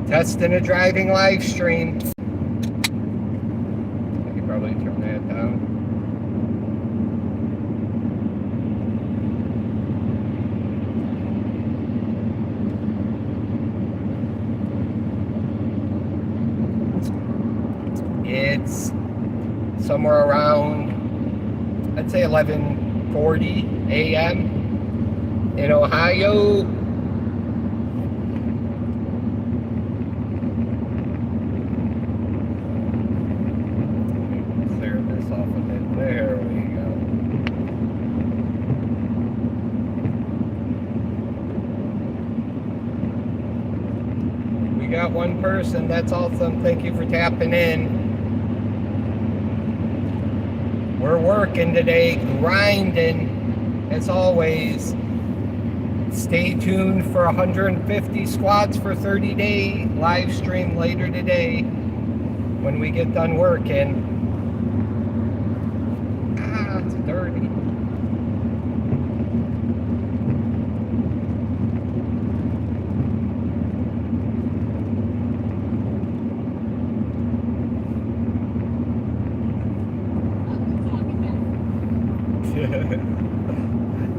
Testing a driving live stream. I could probably turn that down. It's somewhere around, I'd say 11:40 a.m. in Ohio. Clear this off a bit. There we go. We got one person. That's awesome. Thank you for tapping in. We're working today, grinding, as always. Stay tuned for 150 squats for 30-day live stream later today when we get done working. Ah, it's dirty.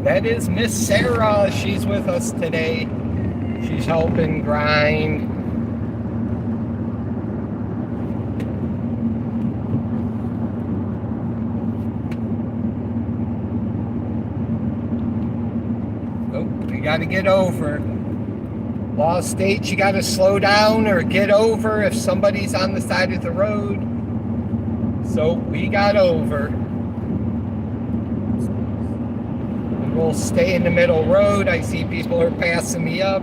That is Miss Sarah. She's with us today. She's helping grind. Oh, we got to get over. Law states you got to slow down or get over if somebody's on the side of the road. So we got over. We'll stay in the middle road. I see people are passing me up.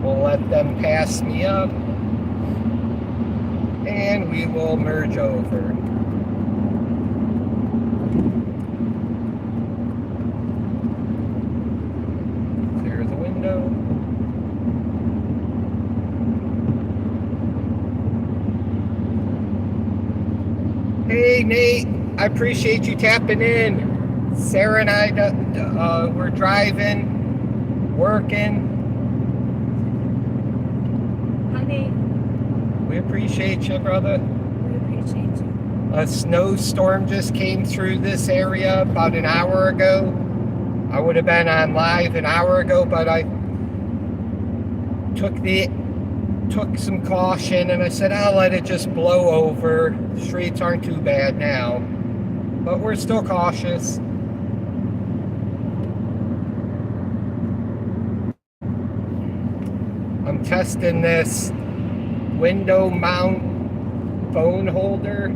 We'll let them pass me up. And we will merge over. Clear the window. Hey, Nate. I appreciate you tapping in. Sarah and I, we're driving, working. Honey. We appreciate you, brother. We appreciate you. A snowstorm just came through this area about an hour ago. I would have been on live an hour ago, but I took some caution and I said, I'll let it just blow over. The streets aren't too bad now. But we're still cautious. I'm testing this window mount phone holder.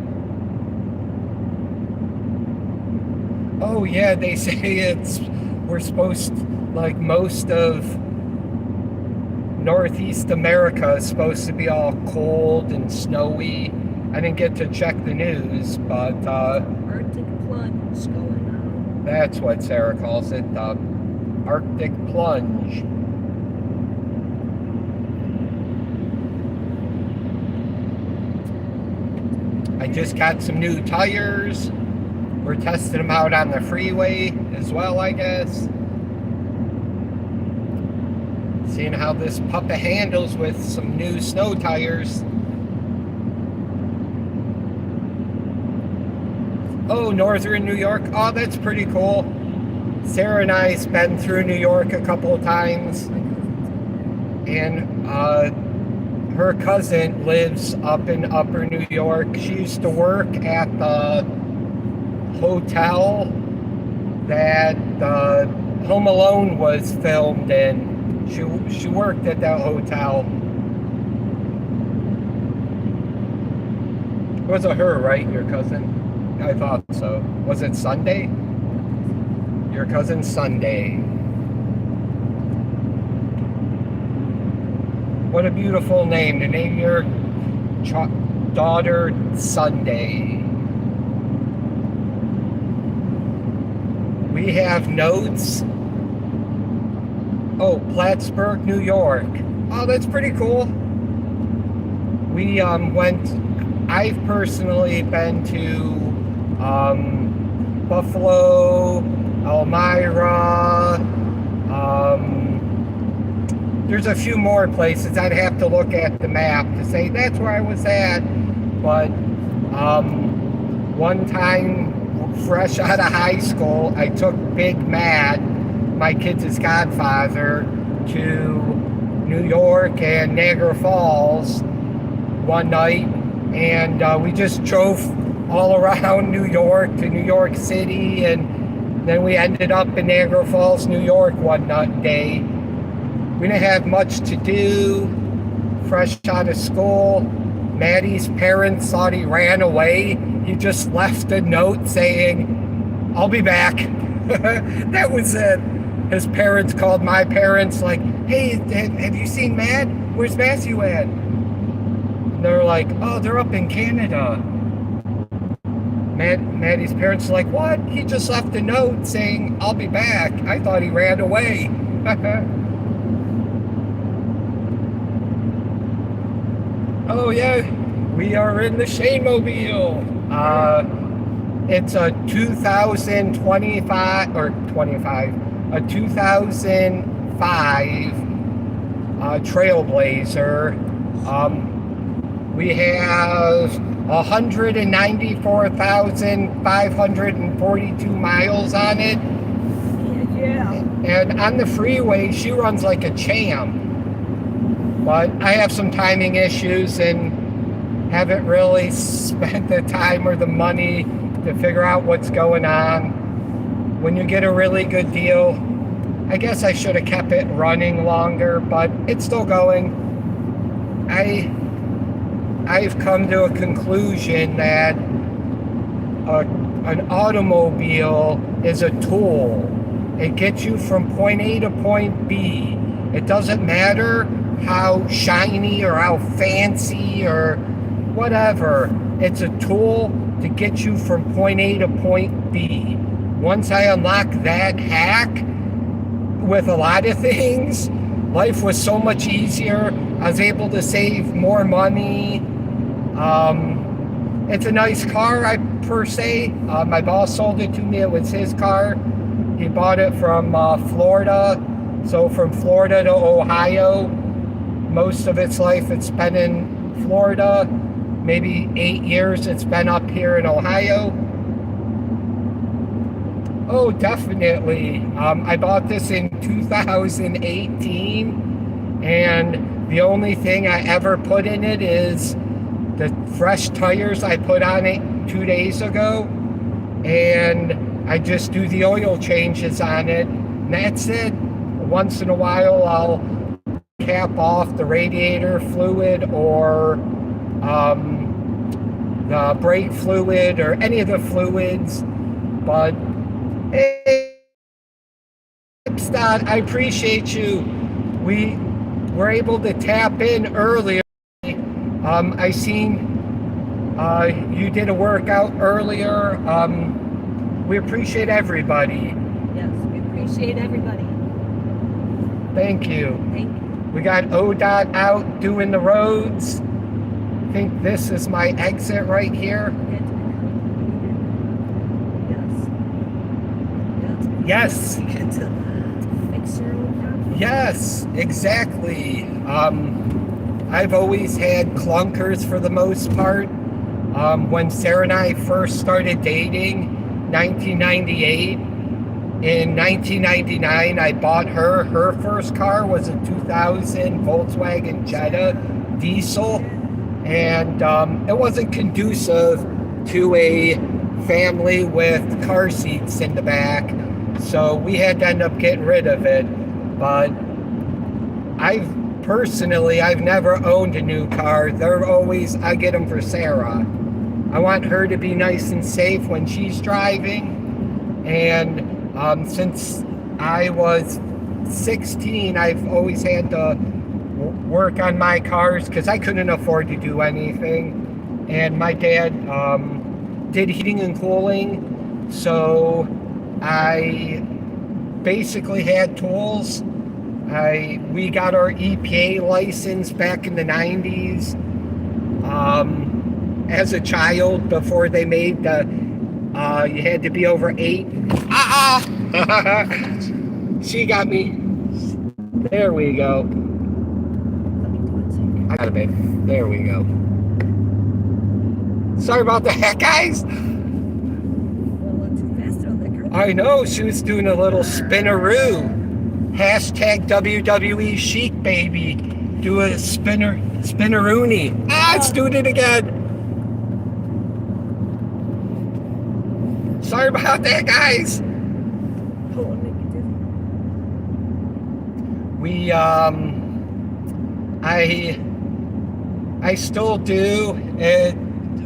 Oh yeah, they say we're supposed, like most of Northeast America is supposed to be all cold and snowy. I didn't get to check the news, but Arctic plunge going on. That's what Sarah calls it, the Arctic plunge. I just got some new tires. We're testing them out on the freeway as well, I guess. Seeing how this puppet handles with some new snow tires. Oh, Northern New York. Oh, that's pretty cool. Sarah and I's been through New York a couple of times. And her cousin lives up in Upper New York. She used to work at the hotel that Home Alone was filmed in. She worked at that hotel. It wasn't her, right? Your cousin? I thought so. Was it Sunday? Your cousin Sunday. What a beautiful name to name your daughter Sunday. We have notes. Oh, Plattsburgh, New York. Oh, that's pretty cool. We I've personally been to Buffalo, Elmira, there's a few more places. I'd have to look at the map to say that's where I was at. But one time, fresh out of high school, I took Big Matt, my kids' godfather, to New York and Niagara Falls one night, and we just drove all around New York to New York City, and then we ended up in Niagara Falls, New York one day. We didn't have much to do, fresh out of school. Maddie's parents thought he ran away. He just left a note saying, "I'll be back." That was it. His parents called my parents like, "Hey, have you seen Matt? Where's Matthew at?" And they're like, "Oh, they're up in Canada." Maddie's parents are like, "What? He just left a note saying, 'I'll be back.' I thought he ran away." Oh yeah, we are in the Shane-mobile. It's a 2025 or 25, a 2005 Trailblazer. We have 194,542 miles on it. Yeah. And on the freeway, she runs like a champ. But I have some timing issues and haven't really spent the time or the money to figure out what's going on. When you get a really good deal, I guess I should have kept it running longer, but it's still going. I've come to a conclusion that an automobile is a tool. It gets you from point A to point B. It doesn't matter how shiny or how fancy or whatever. It's a tool to get you from point A to point B. Once I unlocked that hack with a lot of things, life was so much easier. I was able to save more money. It's a nice car, per se. My boss sold it to me. It was his car. He bought it from Florida. So from Florida to Ohio, most of its life it's been in Florida. Maybe 8 years it's been up here in Ohio. Oh, definitely. I bought this in 2018, and the only thing I ever put in it is the fresh tires I put on it 2 days ago, and I just do the oil changes on it, and that's it. Once in a while I'll cap off the radiator fluid or the brake fluid or any of the fluids. But hey, Ipstad, I appreciate you. We were able to tap in earlier. I seen you did a workout earlier. We appreciate everybody. Yes, we appreciate everybody. Thank you. Thank you. We got ODOT out doing the roads. I think this is my exit right here. Yes. You get to fix your own problem. Yes, exactly. I've always had clunkers for the most part. When Sarah and I first started dating, 1998, in 1999, I bought her. Her first car was a 2000 Volkswagen Jetta diesel, and it wasn't conducive to a family with car seats in the back, so we had to end up getting rid of it. But I've never owned a new car. They're always, I get them for Sarah. I want her to be nice and safe when she's driving, and since I was 16, I've always had to work on my cars because I couldn't afford to do anything. And my dad did heating and cooling, so I basically had tools. We got our EPA license back in the 90s as a child before they made the you had to be over 8. She got me. There we go. I got a bit. There we go. Sorry about that, guys. I know, she was doing a little spinneroo. Hashtag WWE Chic, baby. Do a spinneroony. It's doing it again. Sorry about that, guys. We, I still do it.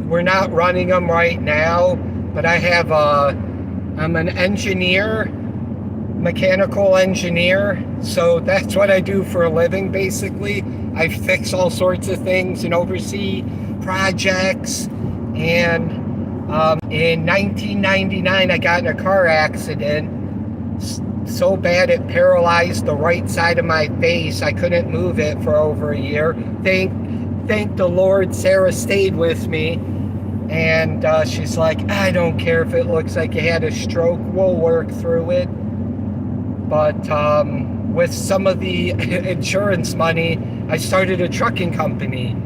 We're not running them right now, but I have I'm an engineer, mechanical engineer, so that's what I do for a living, basically. I fix all sorts of things and oversee projects. And in 1999, I got in a car accident so bad it paralyzed the right side of my face. I couldn't move it for over a year. Thank the Lord, Sarah stayed with me. And she's like, I don't care if it looks like you had a stroke, we'll work through it. But with some of the insurance money, I started a trucking company.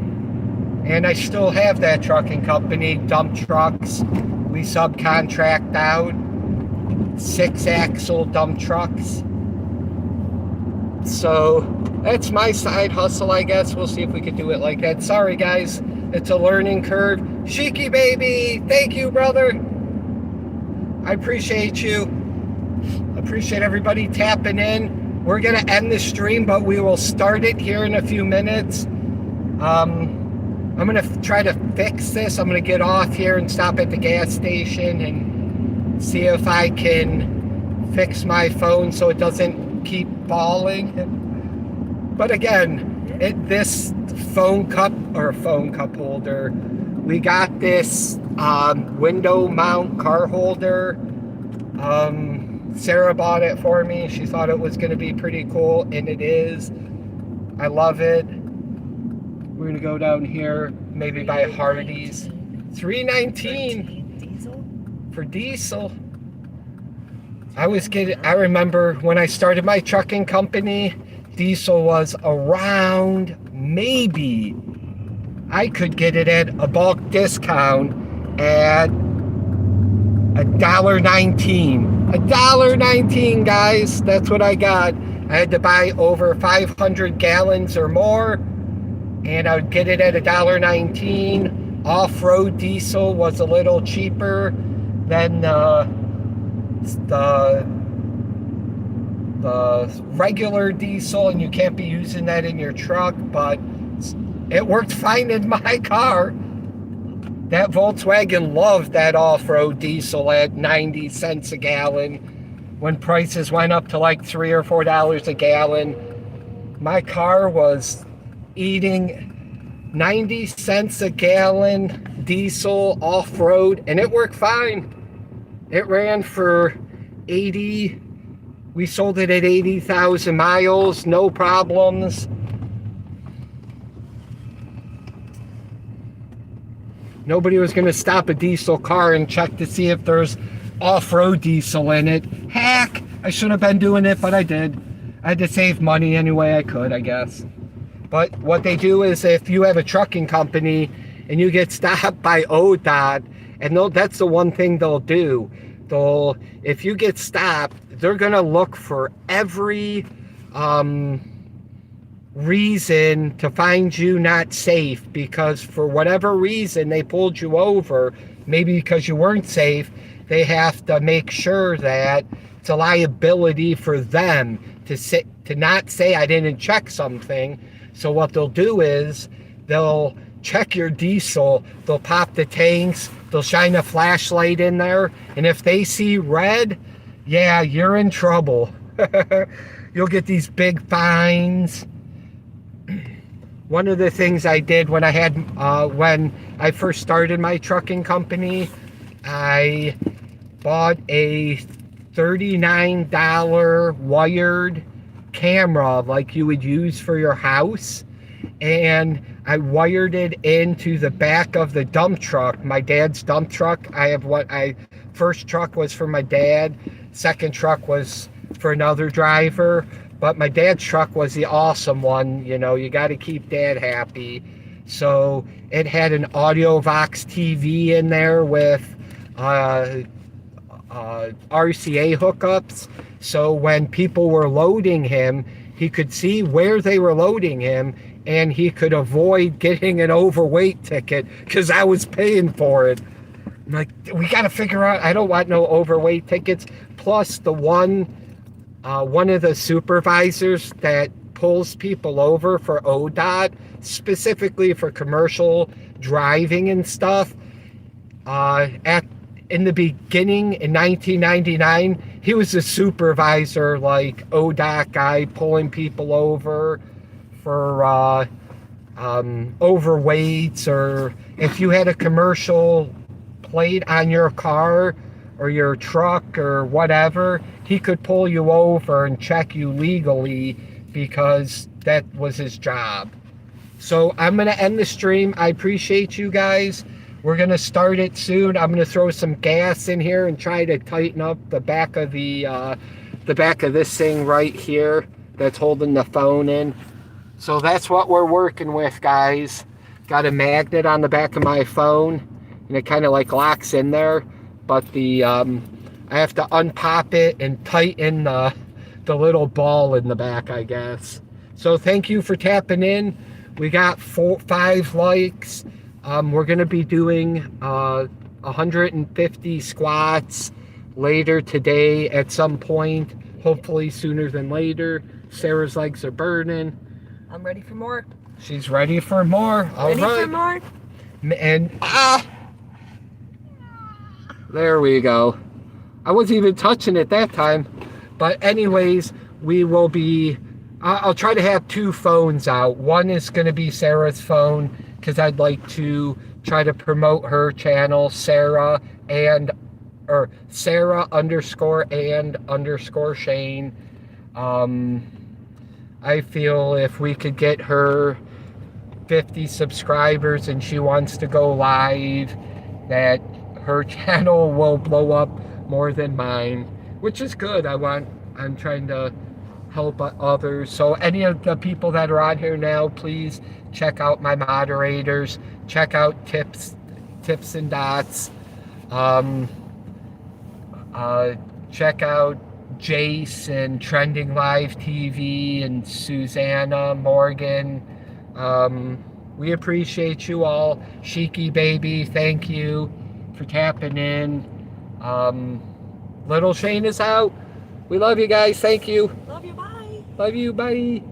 And I still have that trucking company, Dump Trucks. We subcontract out 6-axle dump trucks. So that's my side hustle, I guess. We'll see if we could do it like that. Sorry, guys. It's a learning curve. Sheiky baby, thank you, brother. I appreciate you. Appreciate everybody tapping in. We're gonna end the stream, but we will start it here in a few minutes. I'm gonna try to fix this. I'm gonna get off here and stop at the gas station and see if I can fix my phone so it doesn't keep falling. But again, this phone cup holder, we got this window mount car holder. Sarah bought it for me. She thought it was going to be pretty cool, and it is. I love it. We're going to go down here, maybe buy Hardee's. $3.19 for diesel. I remember when I started my trucking company, diesel was around, maybe I could get it at a bulk discount at $1.19. $1.19, guys. That's what I got. I had to buy over 500 gallons or more, and I would get it at $1.19. Off-road diesel was a little cheaper than the regular diesel, and you can't be using that in your truck, but it worked fine in my car. That Volkswagen loved that off-road diesel at 90 cents a gallon. When prices went up to like $3 or $4 a gallon, my car was eating 90 cents a gallon diesel off-road, and it worked fine. It ran for 80. We sold it at 80,000 miles, no problems. Nobody was going to stop a diesel car and check to see if there's off-road diesel in it. Heck, I should have been doing it, but I did. I had to save money any way I could, I guess. But what they do is if you have a trucking company and you get stopped by ODOT, and that's the one thing they'll do. If you get stopped, they're going to look for every reason to find you not safe, because for whatever reason they pulled you over, maybe because you weren't safe. They have to make sure that it's a liability for them to not say I didn't check something. So what they'll do is they'll check your diesel, they'll pop the tanks, they'll shine a flashlight in there, and if they see red, yeah, you're in trouble. You'll get these big fines. One of the things I did when I first started my trucking company, I bought a $39 wired camera like you would use for your house, and I wired it into the back of the dump truck, my dad's dump truck. First truck was for my dad, second truck was for another driver, but my dad's truck was the awesome one. You know, you got to keep Dad happy. So it had an AudioVox TV in there with RCA hookups. So when people were loading him, he could see where they were loading him, and he could avoid getting an overweight ticket because I was paying for it. I'm like, we got to figure out, I don't want no overweight tickets. Plus the one of the supervisors that pulls people over for ODOT, specifically for commercial driving and stuff, in the beginning in 1999, he was a supervisor, like ODOT guy, pulling people over for overweights, or if you had a commercial plate on your car or your truck or whatever, he could pull you over and check you legally because that was his job. So I'm going to end the stream. I appreciate you guys. We're going to start it soon. I'm going to throw some gas in here and try to tighten up the back of this thing right here that's holding the phone in. So that's what we're working with, guys. Got a magnet on the back of my phone, and it kind of like locks in there, but I have to unpop it and tighten the little ball in the back, I guess. So thank you for tapping in. We got 5 likes. We're gonna be doing 150 squats later today at some point, hopefully sooner than later. Sarah's legs are burning. I'm ready for more. She's ready for more. All Ready right. for more? And there we go. I wasn't even touching it that time. But anyways, we will be, I'll try to have 2 phones out. One is going to be Sarah's phone, because I'd like to try to promote her channel, Sarah _and_ Shane. I feel if we could get her 50 subscribers and she wants to go live, that her channel will blow up more than mine, which is good. I'm trying to help others. So any of the people that are on here now, please check out my moderators, check out tips and dots, check out Jace and Trending Live TV and Susanna Morgan. We appreciate you all. Sheiky baby, thank you for tapping in. Little Shane is out. We love you guys. Thank you. Love you. Bye. Love you. Bye.